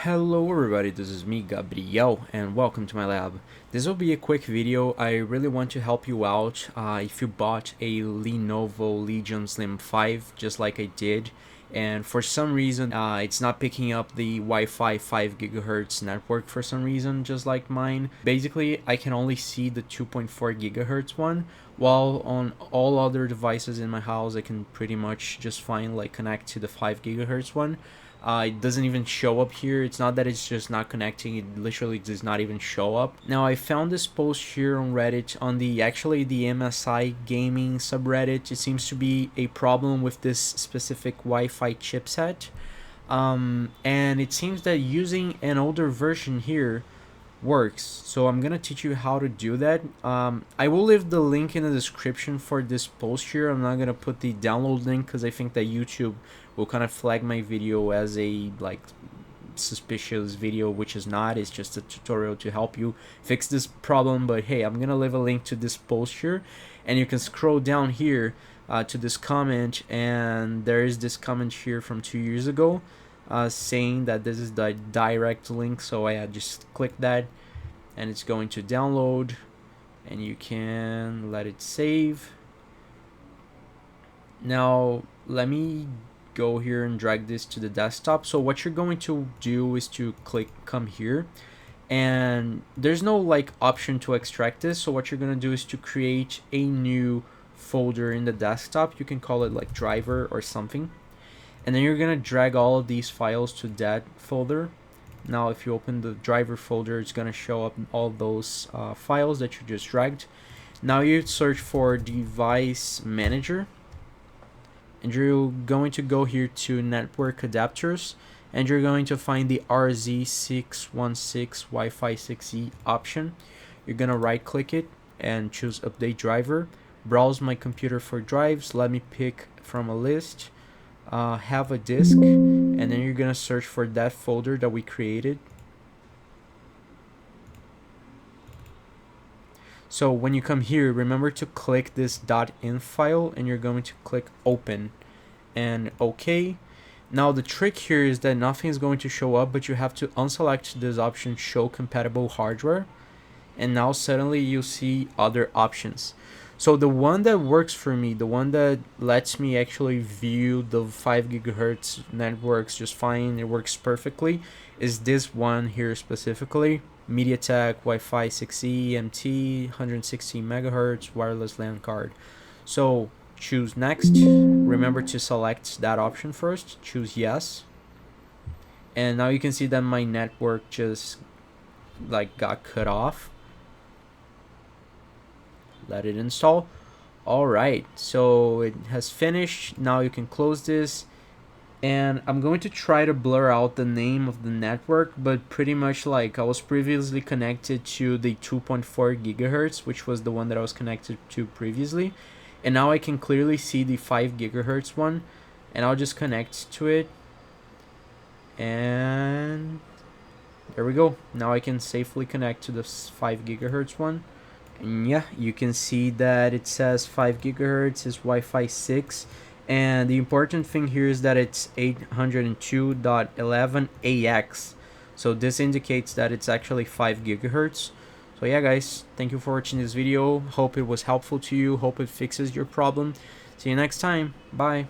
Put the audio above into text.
Hello everybody, this is me Gabriel and welcome to my lab. This will be a quick video. I really want to help you out if you bought a Lenovo Legion Slim 5 just like I did, and for some reason it's not picking up the Wi-Fi 5 gigahertz network for some reason, just like mine. Basically I can only see the 2.4 gigahertz one, while on all other devices in my house I can pretty much just fine connect to the 5 gigahertz one. It doesn't even show up here. It's not that it's just not connecting, it literally does not even show up. Now I found this post here on Reddit on the MSI gaming subreddit. It seems to be a problem with this specific Wi-Fi chipset, and it seems that using an older version here works. So I'm gonna teach you how to do that. I will leave the link in the description for this post here. I'm not gonna put the download link because I think that YouTube will kind of flag my video as a suspicious video, which is not. It's just a tutorial to help you fix this problem. But hey, I'm gonna leave a link to this post here, and you can scroll down here to this comment, and there is this comment here from 2 years ago saying that this is the direct link. So I just click that and it's going to download, and you can let it save. Now let me go here and drag this to the desktop. So what you're going to do is to come here, and there's no option to extract this. So what you're going to do is to create a new folder in the desktop. You can call it driver or something, and then you're gonna drag all of these files to that folder. Now if you open the driver folder, it's gonna show up all those files that you just dragged. Now you search for device manager, and you're going to go here to network adapters, and you're going to find the RZ616 Wi-Fi 6E option. You're gonna right click it and choose update driver, browse my computer for drives. Let me pick from a list, have a disk, and then you're gonna search for that folder that we created. So when you come here, remember to click this .in file, and you're going to click open and OK. Now the trick here is that nothing is going to show up, but you have to unselect this option, show compatible hardware, and now suddenly you'll see other options. So the one that works for me, the one that lets me actually view the 5 gigahertz networks just fine, it works perfectly, is this one here specifically, MediaTek Wi-Fi 6E MT 160 megahertz wireless LAN card. So choose next. Remember to select that option first, choose yes, and now you can see that my network just got cut off. Let it install. Alright, so it has finished. Now you can close this, and I'm going to try to blur out the name of the network, but pretty much I was previously connected to the 2.4 gigahertz, which was the one that I was connected to previously, and now I can clearly see the 5 gigahertz one, and I'll just connect to it, and there we go. Now I can safely connect to the 5 gigahertz one. And yeah, you can see that it says 5 gigahertz is Wi-Fi 6, and the important thing here is that it's 802.11ax, so this indicates that it's actually 5 gigahertz. So yeah guys, thank you for watching this video. Hope it was helpful to you, hope it fixes your problem. See you next time. Bye.